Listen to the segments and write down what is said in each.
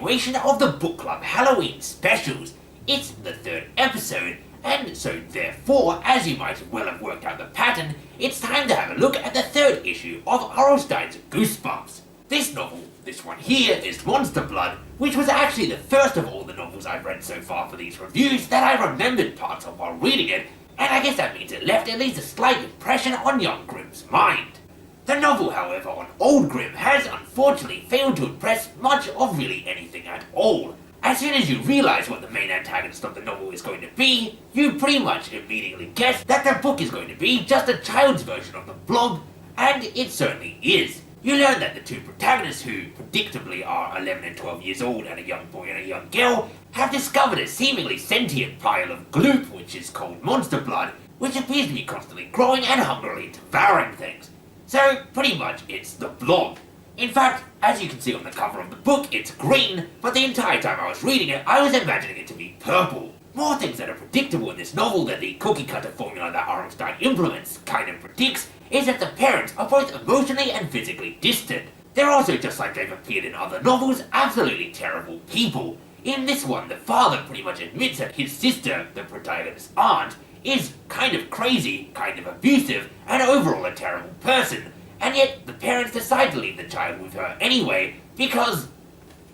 continuation of the book club Halloween specials. It's the third episode, and so therefore, as you might well have worked out the pattern, it's time to have a look at the third issue of Arlstein's Goosebumps. This novel, this one here, is Monster Blood, which was actually the first of all the novels I've read so far for these reviews that I remembered parts of while reading it, and I guess that means it left at least a slight impression on young Grimm's mind. The novel, however, on Old Grimm has unfortunately failed to impress much of really anything at all. As soon as you realize what the main antagonist of the novel is going to be, you pretty much immediately guess that the book is going to be just a child's version of the Blob, and it certainly is. You learn that the two protagonists, who predictably are 11 and 12 years old and a young boy and a young girl, have discovered a seemingly sentient pile of gloop which is called Monster Blood, which appears to be constantly growing and hungrily devouring things. So, pretty much, it's the Blob. In fact, as you can see on the cover of the book, it's green, but the entire time I was reading it, I was imagining it to be purple. More things that are predictable in this novel than the cookie-cutter formula that Arlstein implements kind of predicts is that the parents are both emotionally and physically distant. They're also, just like they've appeared in other novels, absolutely terrible people. In this one, the father pretty much admits that his sister, the protagonist's aunt, is kind of crazy, kind of abusive, and overall a terrible person, and yet the parents decide to leave the child with her anyway, because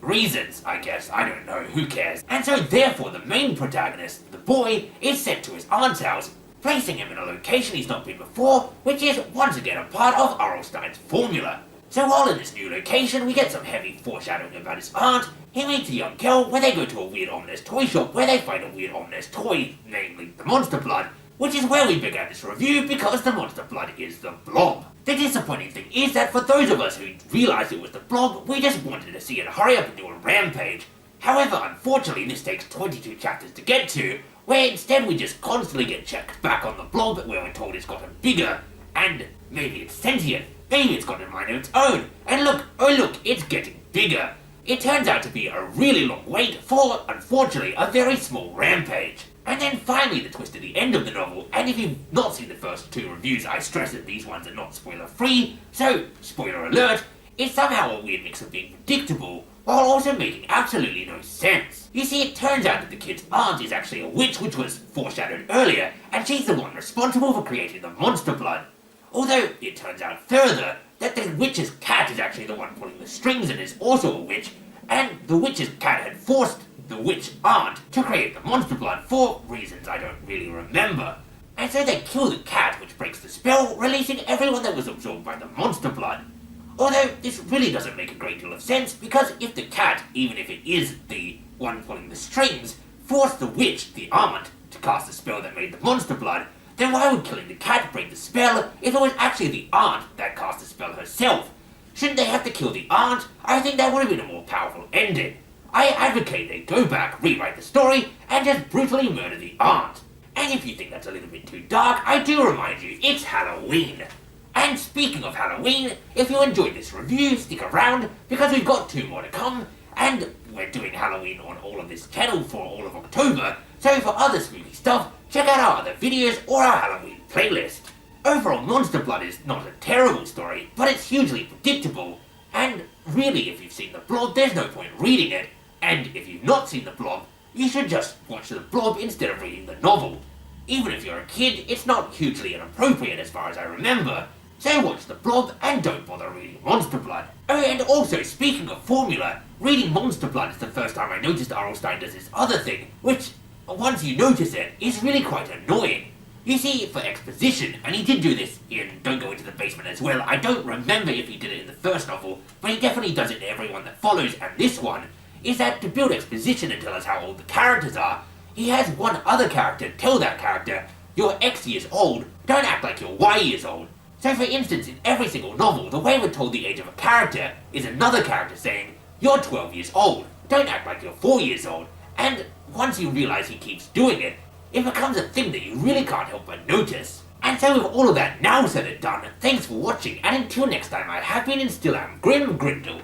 reasons, I guess, I don't know, who cares. And so therefore the main protagonist, the boy, is sent to his aunt's house, placing him in a location he's not been before, which is once again a part of Arlstein's formula. So while in this new location, we get some heavy foreshadowing about his aunt. He meets a young girl where they go to a weird ominous toy shop where they find a weird ominous toy, namely the Monster Blood, which is where we began this review because the Monster Blood is the Blob. The disappointing thing is that for those of us who realised it was the Blob, we just wanted to see it hurry up and do a rampage. However, unfortunately, this takes 22 chapters to get to, where instead we just constantly get checked back on the Blob, where we're told it's gotten bigger, and maybe it's sentient. Maybe it's got a mind of its own, and look, oh look, it's getting bigger. It turns out to be a really long wait for, unfortunately, a very small rampage. And then finally the twist at the end of the novel, and if you've not seen the first two reviews, I stress that these ones are not spoiler free, so, spoiler alert, it's somehow a weird mix of being predictable, while also making absolutely no sense. You see, it turns out that the kid's aunt is actually a witch, which was foreshadowed earlier, and she's the one responsible for creating the Monster Blood. Although, it turns out further that the witch's cat is actually the one pulling the strings and is also a witch, and the witch's cat had forced the witch aunt to create the Monster Blood for reasons I don't really remember. And so they kill the cat, which breaks the spell, releasing everyone that was absorbed by the Monster Blood. Although, this really doesn't make a great deal of sense, because if the cat, even if it is the one pulling the strings, forced the witch, the aunt, to cast the spell that made the Monster Blood, then why would killing the cat break the spell if it was actually the aunt that cast the spell herself? Shouldn't they have to kill the aunt? I think that would have been a more powerful ending. I advocate they go back, rewrite the story, and just brutally murder the aunt. And if you think that's a little bit too dark, I do remind you, it's Halloween. And speaking of Halloween, if you enjoyed this review, stick around, because we've got 2 more to come, and we're doing Halloween on all of this channel for all of October, so for other spooky stuff, check out our other videos or our Halloween playlist. Overall, Monster Blood is not a terrible story, but it's hugely predictable, and really if you've seen The Blob, there's no point reading it, and if you've not seen The Blob, you should just watch The Blob instead of reading the novel. Even if you're a kid, it's not hugely inappropriate as far as I remember, so watch The Blob and don't bother reading Monster Blood. Oh, and also, speaking of formula, reading Monster Blood is the first time I noticed Arlstein does this other thing, which, once you notice it, is really quite annoying. You see, for exposition, and he did do this in Don't Go Into the Basement as well, I don't remember if he did it in the first novel, but he definitely does it in every one that follows, and this one, is that to build exposition and tell us how old the characters are, he has one other character tell that character, "You're X years old, don't act like you're Y years old." So for instance, in every single novel, the way we're told the age of a character is another character saying, "You're 12 years old, don't act like you're 4 years old." And once you realize he keeps doing it, it becomes a thing that you really can't help but notice. And so with all of that now said and done, thanks for watching, and until next time I have been and still am Grim Grindle.